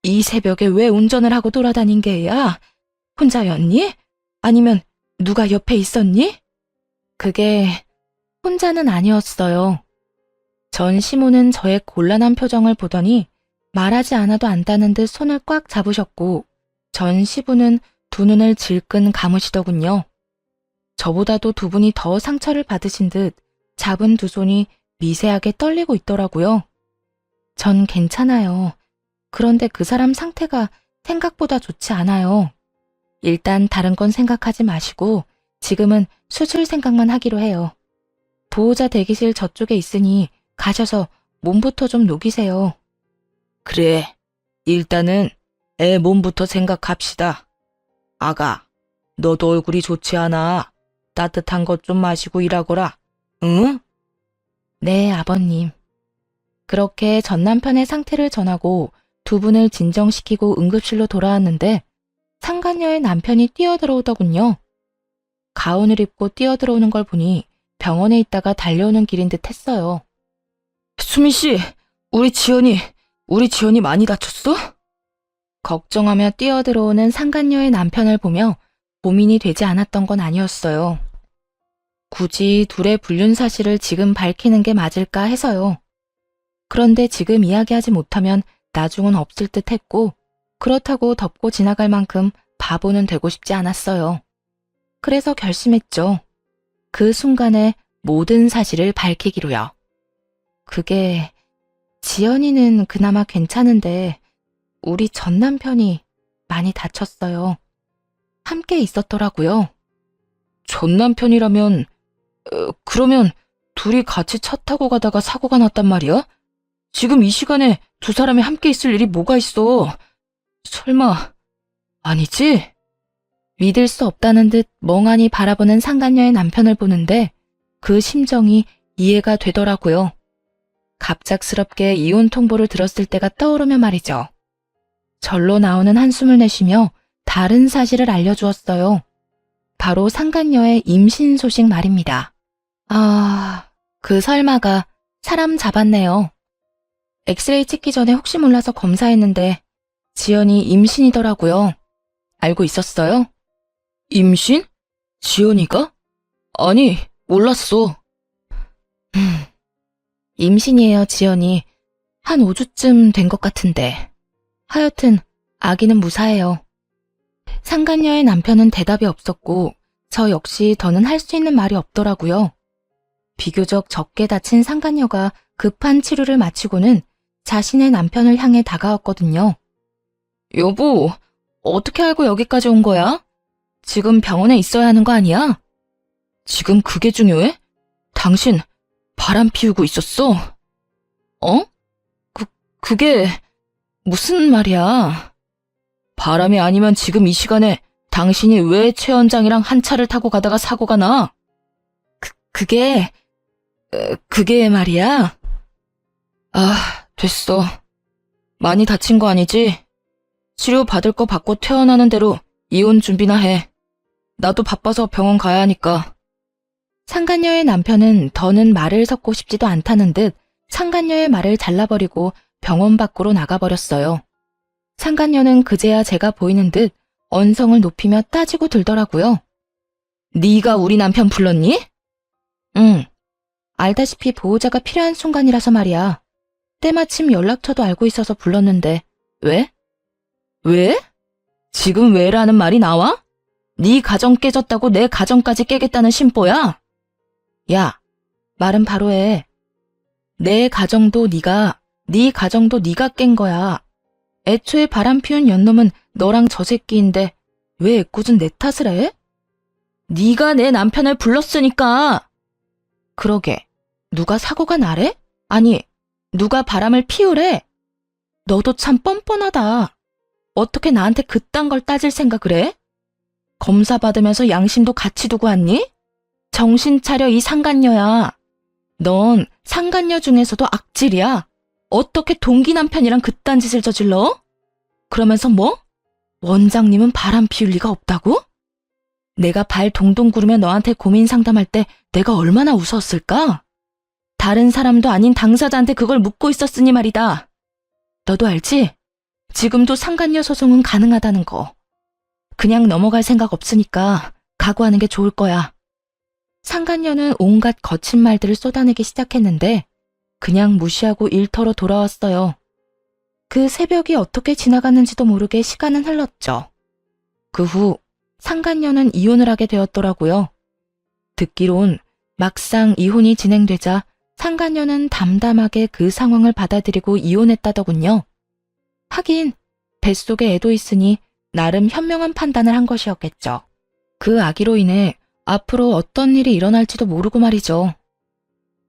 이 새벽에 왜 운전을 하고 돌아다닌 게야? 혼자였니? 아니면 누가 옆에 있었니? 그게 혼자는 아니었어요. 전 시모는 저의 곤란한 표정을 보더니 말하지 않아도 안다는 듯 손을 꽉 잡으셨고 전 시부는 두 눈을 질끈 감으시더군요. 저보다도 두 분이 더 상처를 받으신 듯 잡은 두 손이 미세하게 떨리고 있더라고요. 전 괜찮아요. 그런데 그 사람 상태가 생각보다 좋지 않아요. 일단 다른 건 생각하지 마시고 지금은 수술 생각만 하기로 해요. 보호자 대기실 저쪽에 있으니 가셔서 몸부터 좀 녹이세요. 그래, 일단은 애 몸부터 생각합시다. 아가, 너도 얼굴이 좋지 않아. 따뜻한 것 좀 마시고 일하거라. 응? 네, 아버님. 그렇게 전 남편의 상태를 전하고 두 분을 진정시키고 응급실로 돌아왔는데 상간녀의 남편이 뛰어들어오더군요. 가운을 입고 뛰어들어오는 걸 보니 병원에 있다가 달려오는 길인 듯 했어요. 수민 씨, 우리 지연이 많이 다쳤어? 걱정하며 뛰어들어오는 상간녀의 남편을 보며 고민이 되지 않았던 건 아니었어요. 굳이 둘의 불륜 사실을 지금 밝히는 게 맞을까 해서요. 그런데 지금 이야기하지 못하면 나중은 없을 듯 했고 그렇다고 덮고 지나갈 만큼 바보는 되고 싶지 않았어요. 그래서 결심했죠. 그 순간에 모든 사실을 밝히기로요. 그게 지연이는 그나마 괜찮은데 우리 전 남편이 많이 다쳤어요. 함께 있었더라고요. 전 남편이라면 그러면 둘이 같이 차 타고 가다가 사고가 났단 말이야? 지금 이 시간에 두 사람이 함께 있을 일이 뭐가 있어? 설마 아니지? 믿을 수 없다는 듯 멍하니 바라보는 상간녀의 남편을 보는데 그 심정이 이해가 되더라고요. 갑작스럽게 이혼 통보를 들었을 때가 떠오르며 말이죠. 절로 나오는 한숨을 내쉬며 다른 사실을 알려주었어요. 바로 상간녀의 임신 소식 말입니다. 그 설마가 사람 잡았네요. 엑스레이 찍기 전에 혹시 몰라서 검사했는데 지연이 임신이더라고요. 알고 있었어요? 임신? 지연이가? 아니, 몰랐어. 임신이에요, 지연이. 한 5주쯤 된 것 같은데. 하여튼 아기는 무사해요. 상간녀의 남편은 대답이 없었고 저 역시 더는 할 수 있는 말이 없더라고요. 비교적 적게 다친 상간녀가 급한 치료를 마치고는 자신의 남편을 향해 다가왔거든요. 여보, 어떻게 알고 여기까지 온 거야? 지금 병원에 있어야 하는 거 아니야? 지금 그게 중요해? 당신 바람 피우고 있었어? 어? 그게 무슨 말이야? 바람이 아니면 지금 이 시간에 당신이 왜 최 원장이랑 한 차를 타고 가다가 사고가 나? 그게 말이야? 됐어. 많이 다친 거 아니지? 치료 받을 거 받고 퇴원하는 대로 이혼 준비나 해. 나도 바빠서 병원 가야 하니까. 상간녀의 남편은 더는 말을 섞고 싶지도 않다는 듯 상간녀의 말을 잘라버리고 병원 밖으로 나가버렸어요. 상간녀는 그제야 제가 보이는 듯 언성을 높이며 따지고 들더라고요. 네가 우리 남편 불렀니? 응. 알다시피 보호자가 필요한 순간이라서 말이야. 때마침 연락처도 알고 있어서 불렀는데 왜? 왜? 지금 왜라는 말이 나와? 네 가정 깨졌다고 내 가정까지 깨겠다는 심보야? 야, 말은 바로 해. 내 가정도 네 가정도 네가 깬 거야. 애초에 바람 피운 연놈은 너랑 저 새끼인데 왜 애꿎은 내 탓을 해? 네가 내 남편을 불렀으니까. 그러게, 누가 사고가 나래? 아니, 누가 바람을 피우래? 너도 참 뻔뻔하다. 어떻게 나한테 그딴 걸 따질 생각을 해? 검사 받으면서 양심도 같이 두고 왔니? 정신 차려, 이 상간녀야. 넌 상간녀 중에서도 악질이야. 어떻게 동기 남편이랑 그딴 짓을 저질러? 그러면서 뭐? 원장님은 바람 피울 리가 없다고? 내가 발 동동 구르며 너한테 고민 상담할 때 내가 얼마나 웃었을까? 다른 사람도 아닌 당사자한테 그걸 묻고 있었으니 말이다. 너도 알지? 지금도 상간녀 소송은 가능하다는 거. 그냥 넘어갈 생각 없으니까 각오하는 게 좋을 거야. 상간녀는 온갖 거친 말들을 쏟아내기 시작했는데 그냥 무시하고 일터로 돌아왔어요. 그 새벽이 어떻게 지나갔는지도 모르게 시간은 흘렀죠. 그 후 상간녀는 이혼을 하게 되었더라고요. 듣기론 막상 이혼이 진행되자 상간녀는 담담하게 그 상황을 받아들이고 이혼했다더군요. 하긴 뱃속에 애도 있으니 나름 현명한 판단을 한 것이었겠죠. 그 아기로 인해 앞으로 어떤 일이 일어날지도 모르고 말이죠.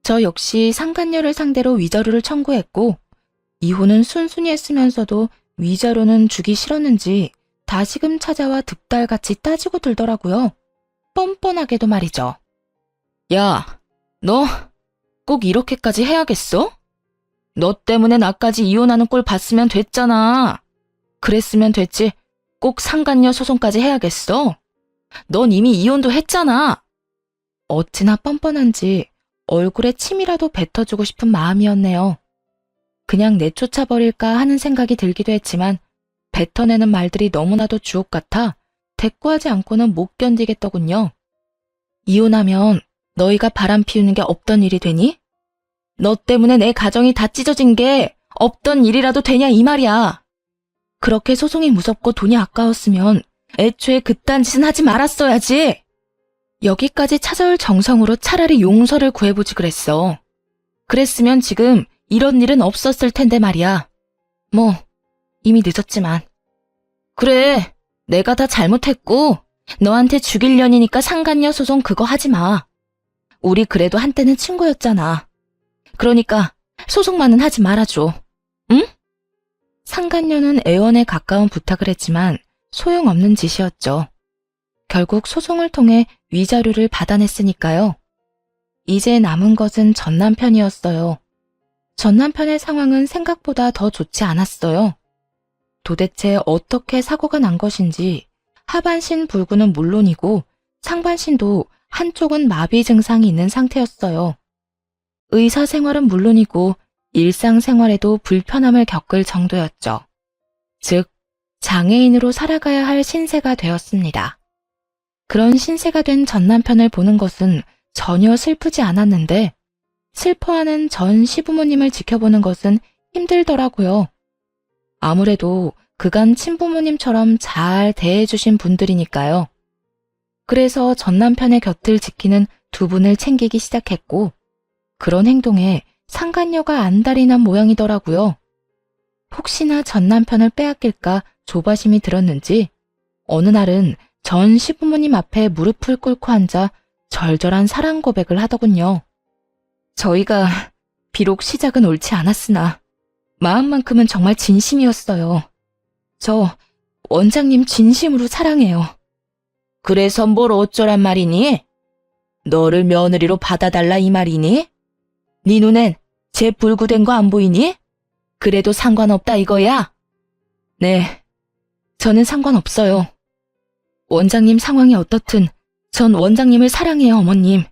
저 역시 상간녀를 상대로 위자료를 청구했고 이혼은 순순히 했으면서도 위자료는 주기 싫었는지 다시금 찾아와 득달같이 따지고 들더라고요. 뻔뻔하게도 말이죠. 야, 너 꼭 이렇게까지 해야겠어? 너 때문에 나까지 이혼하는 꼴 봤으면 됐잖아. 그랬으면 됐지. 꼭 상간녀 소송까지 해야겠어? 넌 이미 이혼도 했잖아. 어찌나 뻔뻔한지 얼굴에 침이라도 뱉어주고 싶은 마음이었네요. 그냥 내쫓아버릴까 하는 생각이 들기도 했지만 뱉어내는 말들이 너무나도 주옥 같아 대꾸하지 않고는 못 견디겠더군요. 이혼하면 너희가 바람 피우는 게 없던 일이 되니? 너 때문에 내 가정이 다 찢어진 게 없던 일이라도 되냐 이 말이야. 그렇게 소송이 무섭고 돈이 아까웠으면 애초에 그딴 짓은 하지 말았어야지. 여기까지 찾아올 정성으로 차라리 용서를 구해보지 그랬어. 그랬으면 지금 이런 일은 없었을 텐데 말이야. 뭐 이미 늦었지만. 그래, 내가 다 잘못했고 너한테 죽일 년이니까 상간녀 소송 그거 하지 마. 우리 그래도 한때는 친구였잖아. 그러니까 소송만은 하지 말아줘. 응? 상간녀는 애원에 가까운 부탁을 했지만 소용없는 짓이었죠. 결국 소송을 통해 위자료를 받아냈으니까요. 이제 남은 것은 전 남편이었어요. 전 남편의 상황은 생각보다 더 좋지 않았어요. 도대체 어떻게 사고가 난 것인지 하반신 불구는 물론이고 상반신도 한쪽은 마비 증상이 있는 상태였어요. 의사 생활은 물론이고 일상생활에도 불편함을 겪을 정도였죠. 즉, 장애인으로 살아가야 할 신세가 되었습니다. 그런 신세가 된 전 남편을 보는 것은 전혀 슬프지 않았는데 슬퍼하는 전 시부모님을 지켜보는 것은 힘들더라고요. 아무래도 그간 친부모님처럼 잘 대해주신 분들이니까요. 그래서 전 남편의 곁을 지키는 두 분을 챙기기 시작했고 그런 행동에 상간녀가 안달이 난 모양이더라고요. 혹시나 전 남편을 빼앗길까 조바심이 들었는지 어느 날은 전 시부모님 앞에 무릎을 꿇고 앉아 절절한 사랑 고백을 하더군요. 저희가 비록 시작은 옳지 않았으나 마음만큼은 정말 진심이었어요. 저 원장님 진심으로 사랑해요. 그래서 뭘 어쩌란 말이니? 너를 며느리로 받아달라 이 말이니? 네 눈엔 제 불구된 거 안 보이니? 그래도 상관없다 이거야? 네, 저는 상관없어요. 원장님 상황이 어떻든 전 원장님을 사랑해요, 어머님.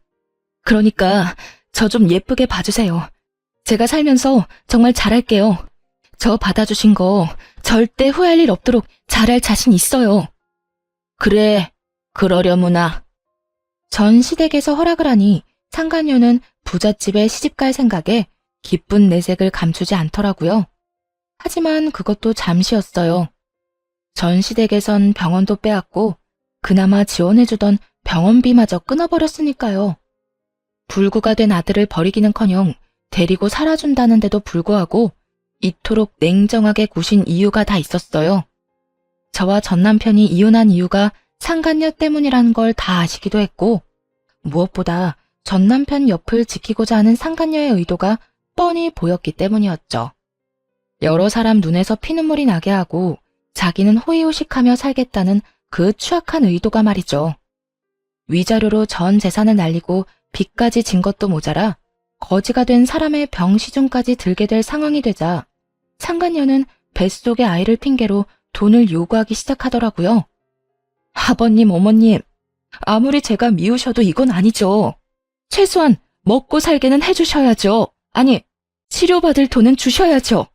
그러니까 저 좀 예쁘게 봐주세요. 제가 살면서 정말 잘할게요. 저 받아주신 거 절대 후회할 일 없도록 잘할 자신 있어요. 그래, 그러려무나. 전 시댁에서 허락을 하니 상간녀는 부잣집에 시집갈 생각에 기쁜 내색을 감추지 않더라고요. 하지만 그것도 잠시였어요. 전 시댁에선 병원도 빼앗고 그나마 지원해주던 병원비마저 끊어버렸으니까요. 불구가 된 아들을 버리기는커녕 데리고 살아준다는데도 불구하고 이토록 냉정하게 구신 이유가 다 있었어요. 저와 전 남편이 이혼한 이유가 상간녀 때문이라는 걸 다 아시기도 했고 무엇보다 전 남편 옆을 지키고자 하는 상간녀의 의도가 뻔히 보였기 때문이었죠. 여러 사람 눈에서 피눈물이 나게 하고 자기는 호의호식하며 살겠다는 그 추악한 의도가 말이죠. 위자료로 전 재산을 날리고 빚까지 진 것도 모자라 거지가 된 사람의 병시중까지 들게 될 상황이 되자 상간녀는 뱃속의 아이를 핑계로 돈을 요구하기 시작하더라고요. 아버님, 어머님, 아무리 제가 미우셔도 이건 아니죠. 최소한 먹고 살게는 해주셔야죠. 아니, 치료받을 돈은 주셔야죠.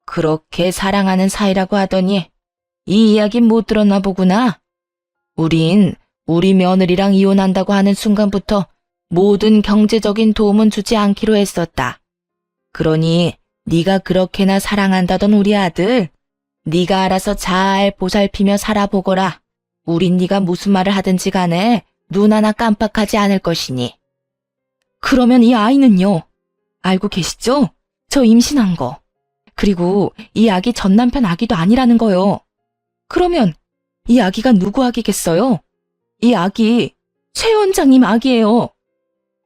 그렇게 사랑하는 사이라고 하더니 이 이야기 못 들었나 보구나. 우린 우리 며느리랑 이혼한다고 하는 순간부터 모든 경제적인 도움은 주지 않기로 했었다. 그러니 네가 그렇게나 사랑한다던 우리 아들, 네가 알아서 잘 보살피며 살아보거라. 우린 네가 무슨 말을 하든지 간에 눈 하나 깜빡하지 않을 것이니. 그러면 이 아이는요? 알고 계시죠? 저 임신한 거. 그리고 이 아기 전 남편 아기도 아니라는 거요. 그러면 이 아기가 누구 아기겠어요? 이 아기 최 원장님 아기예요.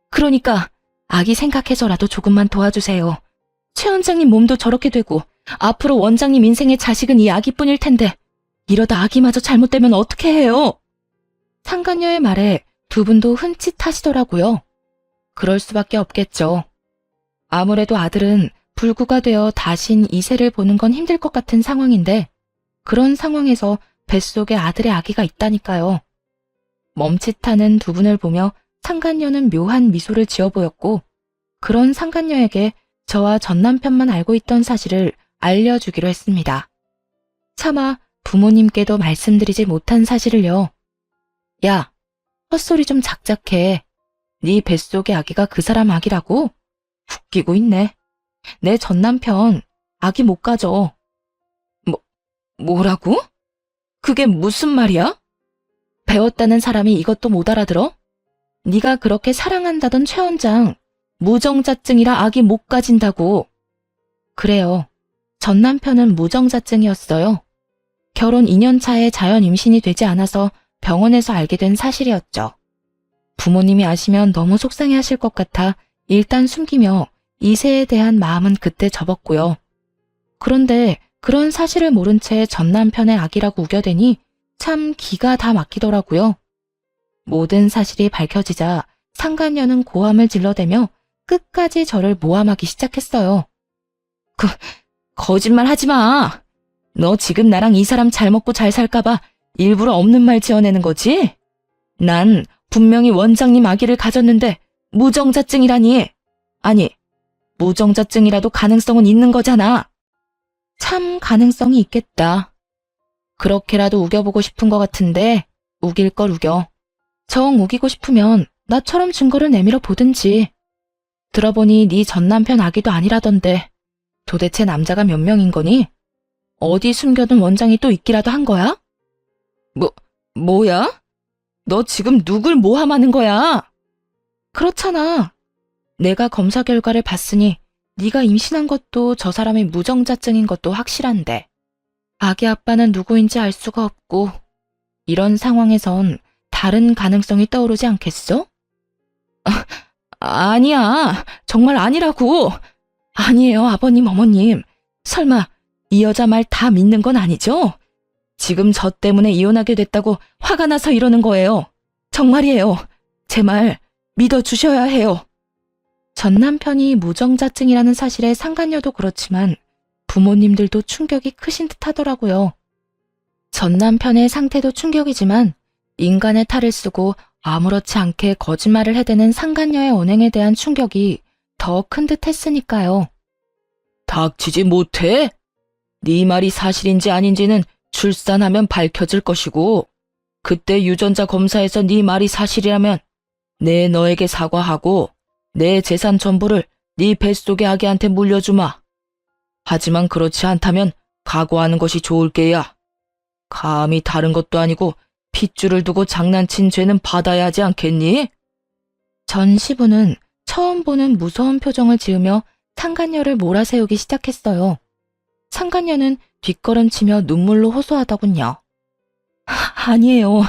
그러니까 아기 생각해서라도 조금만 도와주세요. 최 원장님 몸도 저렇게 되고 앞으로 원장님 인생의 자식은 이 아기뿐일 텐데 이러다 아기마저 잘못되면 어떻게 해요? 상간녀의 말에 두 분도 흠칫하시더라고요. 그럴 수밖에 없겠죠. 아무래도 아들은 불구가 되어 다신 이세를 보는 건 힘들 것 같은 상황인데 그런 상황에서 뱃속에 아들의 아기가 있다니까요. 멈칫하는 두 분을 보며 상간녀는 묘한 미소를 지어 보였고 그런 상간녀에게 저와 전 남편만 알고 있던 사실을 알려주기로 했습니다. 차마 부모님께도 말씀드리지 못한 사실을요. 야, 헛소리 좀 작작해. 네 뱃속의 아기가 그 사람 아기라고? 웃기고 있네. 내 전 남편 아기 못 가져. 뭐라고? 그게 무슨 말이야? 배웠다는 사람이 이것도 못 알아들어? 네가 그렇게 사랑한다던 최 원장 무정자증이라 아기 못 가진다고. 그래요. 전 남편은 무정자증이었어요. 결혼 2년 차에 자연 임신이 되지 않아서 병원에서 알게 된 사실이었죠. 부모님이 아시면 너무 속상해하실 것 같아 일단 숨기며 이세에 대한 마음은 그때 접었고요. 그런데 그런 사실을 모른 채 전 남편의 아기라고 우겨대니 참 기가 다 막히더라고요. 모든 사실이 밝혀지자 상간녀는 고함을 질러대며 끝까지 저를 모함하기 시작했어요. 거짓말 하지 마. 너 지금 나랑 이 사람 잘 먹고 잘 살까봐 일부러 없는 말 지어내는 거지? 난 분명히 원장님 아기를 가졌는데 무정자증이라니. 아니, 무정자증이라도 가능성은 있는 거잖아. 참 가능성이 있겠다. 그렇게라도 우겨보고 싶은 것 같은데 우길 걸 우겨. 정 우기고 싶으면 나처럼 증거를 내밀어 보든지. 들어보니 네 전 남편 아기도 아니라던데 도대체 남자가 몇 명인 거니? 어디 숨겨둔 원장이 또 있기라도 한 거야? 뭐야? 너 지금 누굴 모함하는 거야? 그렇잖아. 내가 검사 결과를 봤으니 네가 임신한 것도 저 사람이 무정자증인 것도 확실한데 아기 아빠는 누구인지 알 수가 없고 이런 상황에선 다른 가능성이 떠오르지 않겠어? 아니야. 정말 아니라고. 아니에요, 아버님, 어머님. 설마 이 여자 말 다 믿는 건 아니죠? 지금 저 때문에 이혼하게 됐다고 화가 나서 이러는 거예요. 정말이에요. 제 말 믿어주셔야 해요. 전 남편이 무정자증이라는 사실에 상간녀도 그렇지만 부모님들도 충격이 크신 듯 하더라고요. 전 남편의 상태도 충격이지만 인간의 탈을 쓰고 아무렇지 않게 거짓말을 해대는 상간녀의 언행에 대한 충격이 더 큰 듯 했으니까요. 닥치지 못해? 네 말이 사실인지 아닌지는 출산하면 밝혀질 것이고 그때 유전자 검사에서 네 말이 사실이라면 내 너에게 사과하고 내 재산 전부를 네 뱃속의 아기한테 물려주마. 하지만 그렇지 않다면 각오하는 것이 좋을 게야. 감히 다른 것도 아니고 핏줄을 두고 장난친 죄는 받아야 하지 않겠니? 전 시부는 처음 보는 무서운 표정을 지으며 상간녀를 몰아세우기 시작했어요. 상간녀는 뒷걸음치며 눈물로 호소하더군요. 아니에요.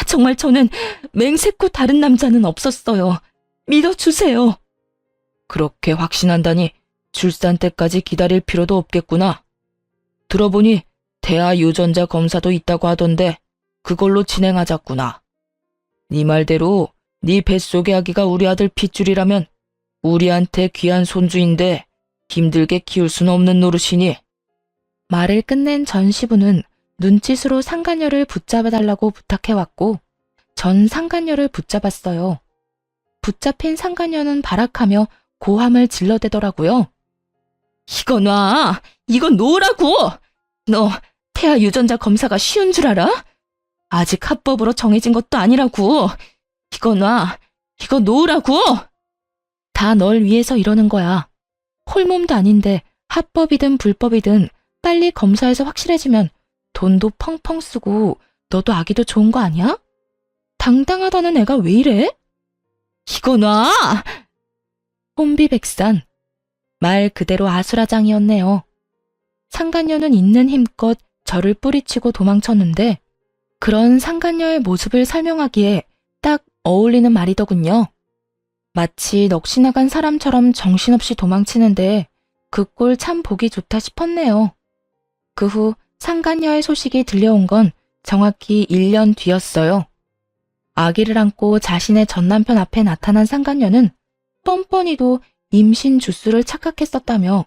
정말 저는 맹세코 다른 남자는 없었어요. 믿어주세요. 그렇게 확신한다니 출산 때까지 기다릴 필요도 없겠구나. 들어보니 대하 유전자 검사도 있다고 하던데 그걸로 진행하자꾸나. 네 말대로 네 뱃속의 아기가 우리 아들 핏줄이라면 우리한테 귀한 손주인데 힘들게 키울 수는 없는 노릇이니. 말을 끝낸 전 시부는 눈짓으로 상간녀를 붙잡아달라고 부탁해왔고 전 상간녀를 붙잡았어요. 붙잡힌 상간녀는 발악하며 고함을 질러대더라고요. 이거 놔! 이거 놓으라고! 너 태아 유전자 검사가 쉬운 줄 알아? 아직 합법으로 정해진 것도 아니라고! 이거 놔! 이거 놓으라고! 다 널 위해서 이러는 거야. 홀몸도 아닌데 합법이든 불법이든 빨리 검사해서 확실해지면 돈도 펑펑 쓰고 너도 아기도 좋은 거 아니야? 당당하다는 애가 왜 이래? 이거 놔! 혼비백산. 말 그대로 아수라장이었네요. 상간녀는 있는 힘껏 저를 뿌리치고 도망쳤는데 그런 상간녀의 모습을 설명하기에 딱 어울리는 말이더군요. 마치 넋이 나간 사람처럼 정신없이 도망치는데 그 꼴 참 보기 좋다 싶었네요. 그 후 상간녀의 소식이 들려온 건 정확히 1년 뒤였어요. 아기를 안고 자신의 전남편 앞에 나타난 상간녀는 뻔뻔히도 임신 주수를 착각했었다며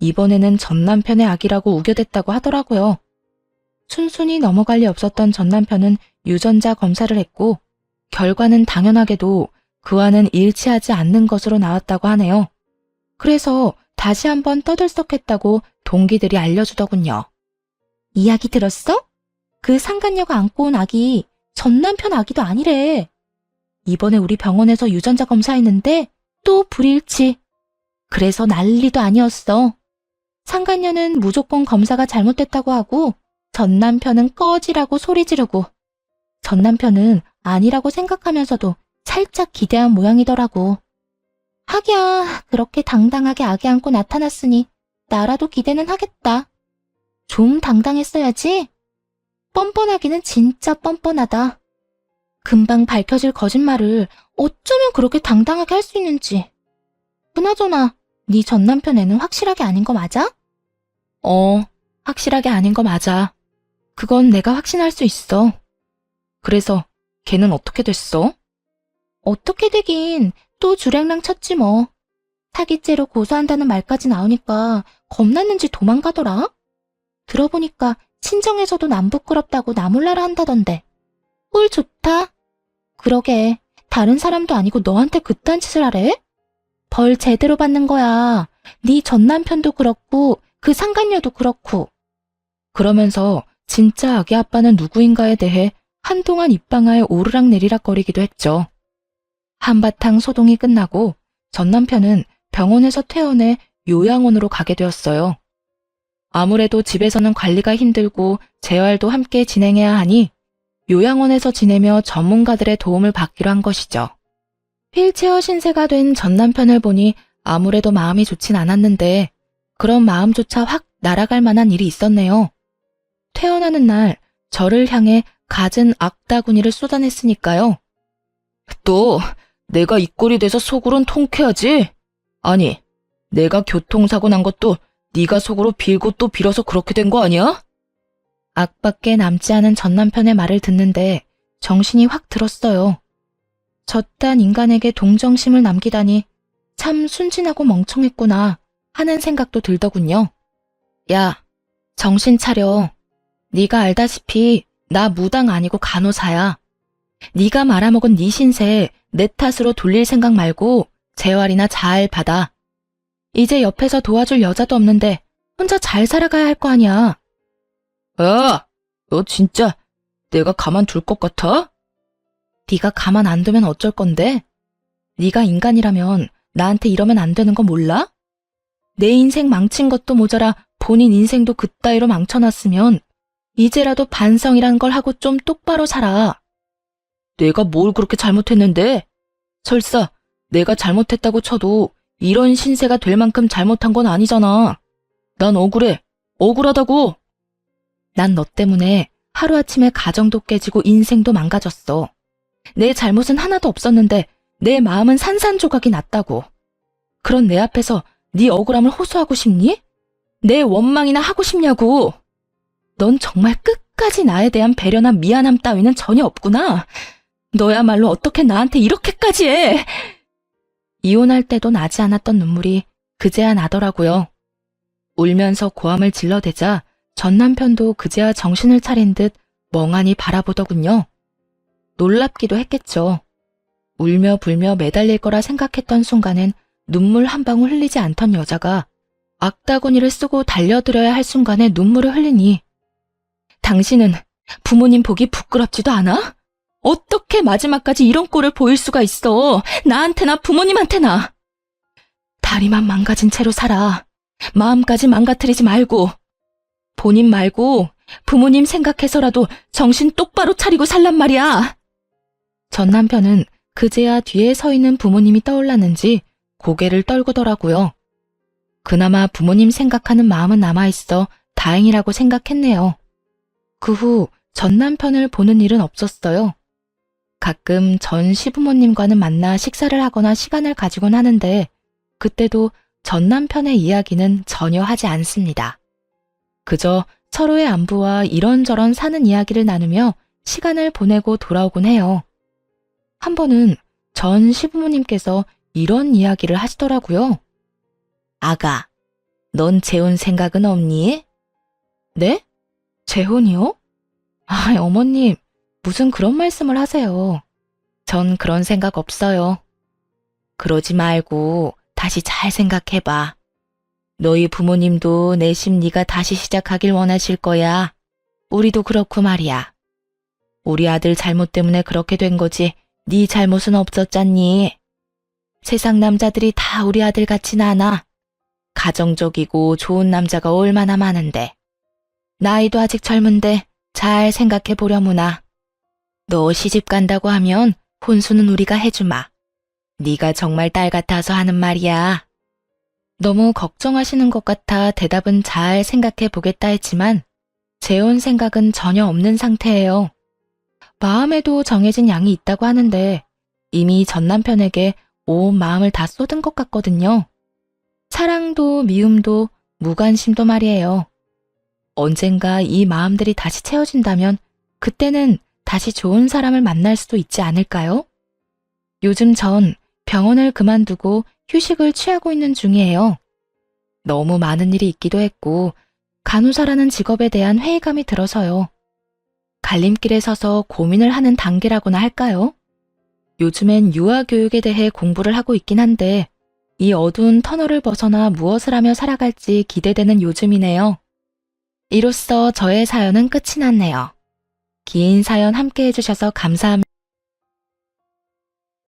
이번에는 전남편의 아기라고 우겨댔다고 하더라고요. 순순히 넘어갈 리 없었던 전남편은 유전자 검사를 했고 결과는 당연하게도 그와는 일치하지 않는 것으로 나왔다고 하네요. 그래서 다시 한번 떠들썩했다고 동기들이 알려주더군요. 이야기 들었어? 그 상간녀가 안고 온 아기 전남편 아기도 아니래. 이번에 우리 병원에서 유전자 검사했는데 또 불일치. 그래서 난리도 아니었어. 상간녀는 무조건 검사가 잘못됐다고 하고 전남편은 꺼지라고 소리 지르고 전남편은 아니라고 생각하면서도 살짝 기대한 모양이더라고. 하기야 그렇게 당당하게 아기 안고 나타났으니 나라도 기대는 하겠다. 좀 당당했어야지. 뻔뻔하기는 진짜 뻔뻔하다. 금방 밝혀질 거짓말을 어쩌면 그렇게 당당하게 할 수 있는지. 그나저나 네 전남편 애는 확실하게 아닌 거 맞아? 확실하게 아닌 거 맞아. 그건 내가 확신할 수 있어. 그래서 걔는 어떻게 됐어? 어떻게 되긴 또 주랭랑 쳤지 뭐. 사기죄로 고소한다는 말까지 나오니까 겁났는지 도망가더라. 들어보니까 친정에서도 남 부끄럽다고 나 몰라라 한다던데. 꼴 좋다. 그러게 다른 사람도 아니고 너한테 그딴 짓을 하래? 벌 제대로 받는 거야. 네 전남편도 그렇고 그 상간녀도 그렇고. 그러면서 진짜 아기 아빠는 누구인가에 대해 한동안 입방아에 오르락내리락거리기도 했죠. 한바탕 소동이 끝나고 전남편은 병원에서 퇴원해 요양원으로 가게 되었어요. 아무래도 집에서는 관리가 힘들고 재활도 함께 진행해야 하니 요양원에서 지내며 전문가들의 도움을 받기로 한 것이죠. 휠체어 신세가 된 전남편을 보니 아무래도 마음이 좋진 않았는데 그런 마음조차 확 날아갈 만한 일이 있었네요. 퇴원하는 날 저를 향해 갖은 악다구니를 쏟아냈으니까요. 또 내가 이 꼴이 돼서 속으론 통쾌하지? 아니, 내가 교통사고 난 것도 네가 속으로 빌고 또 빌어서 그렇게 된 거 아니야? 악밖에 남지 않은 전남편의 말을 듣는데 정신이 확 들었어요. 저딴 인간에게 동정심을 남기다니 참 순진하고 멍청했구나 하는 생각도 들더군요. 야, 정신 차려. 네가 알다시피 나 무당 아니고 간호사야. 네가 말아먹은 네 신세 내 탓으로 돌릴 생각 말고 재활이나 잘 받아. 이제 옆에서 도와줄 여자도 없는데 혼자 잘 살아가야 할 거 아니야. 야, 너 진짜 내가 가만둘 것 같아? 네가 가만 안 두면 어쩔 건데? 네가 인간이라면 나한테 이러면 안 되는 거 몰라? 내 인생 망친 것도 모자라 본인 인생도 그따위로 망쳐놨으면 이제라도 반성이란 걸 하고 좀 똑바로 살아. 내가 뭘 그렇게 잘못했는데? 설사 내가 잘못했다고 쳐도 이런 신세가 될 만큼 잘못한 건 아니잖아. 난 억울해. 억울하다고. 난 너 때문에 하루아침에 가정도 깨지고 인생도 망가졌어. 내 잘못은 하나도 없었는데 내 마음은 산산조각이 났다고. 그런 내 앞에서 네 억울함을 호소하고 싶니? 내 원망이나 하고 싶냐고. 넌 정말 끝까지 나에 대한 배려나 미안함 따위는 전혀 없구나. 너야말로 어떻게 나한테 이렇게까지 해? 이혼할 때도 나지 않았던 눈물이 그제야 나더라고요. 울면서 고함을 질러대자 전 남편도 그제야 정신을 차린 듯 멍하니 바라보더군요. 놀랍기도 했겠죠. 울며 불며 매달릴 거라 생각했던 순간엔 눈물 한 방울 흘리지 않던 여자가 악다구니를 쓰고 달려들어야 할 순간에 눈물을 흘리니 당신은 부모님 보기 부끄럽지도 않아? 어떻게 마지막까지 이런 꼴을 보일 수가 있어? 나한테나 부모님한테나. 다리만 망가진 채로 살아. 마음까지 망가뜨리지 말고. 본인 말고 부모님 생각해서라도 정신 똑바로 차리고 살란 말이야. 전 남편은 그제야 뒤에 서 있는 부모님이 떠올랐는지 고개를 떨구더라고요. 그나마 부모님 생각하는 마음은 남아있어 다행이라고 생각했네요. 그 후 전 남편을 보는 일은 없었어요. 가끔 전 시부모님과는 만나 식사를 하거나 시간을 가지곤 하는데 그때도 전 남편의 이야기는 전혀 하지 않습니다. 그저 서로의 안부와 이런저런 사는 이야기를 나누며 시간을 보내고 돌아오곤 해요. 한 번은 전 시부모님께서 이런 이야기를 하시더라고요. 아가, 넌 재혼 생각은 없니? 네? 재혼이요? 아, 어머님, 무슨 그런 말씀을 하세요. 전 그런 생각 없어요. 그러지 말고 다시 잘 생각해봐. 너희 부모님도 내심 네가 다시 시작하길 원하실 거야. 우리도 그렇고 말이야. 우리 아들 잘못 때문에 그렇게 된 거지 네 잘못은 없었잖니. 세상 남자들이 다 우리 아들 같진 않아. 가정적이고 좋은 남자가 얼마나 많은데. 나이도 아직 젊은데 잘 생각해 보려무나. 너 시집 간다고 하면 혼수는 우리가 해주마. 네가 정말 딸 같아서 하는 말이야. 너무 걱정하시는 것 같아 대답은 잘 생각해 보겠다 했지만 재혼 생각은 전혀 없는 상태예요. 마음에도 정해진 양이 있다고 하는데 이미 전 남편에게 온 마음을 다 쏟은 것 같거든요. 사랑도 미움도 무관심도 말이에요. 언젠가 이 마음들이 다시 채워진다면 그때는 다시 좋은 사람을 만날 수도 있지 않을까요? 요즘 전 병원을 그만두고 휴식을 취하고 있는 중이에요. 너무 많은 일이 있기도 했고 간호사라는 직업에 대한 회의감이 들어서요. 갈림길에 서서 고민을 하는 단계라고나 할까요? 요즘엔 유아교육에 대해 공부를 하고 있긴 한데 이 어두운 터널을 벗어나 무엇을 하며 살아갈지 기대되는 요즘이네요. 이로써 저의 사연은 끝이 났네요. 긴 사연 함께 해주셔서 감사합니다.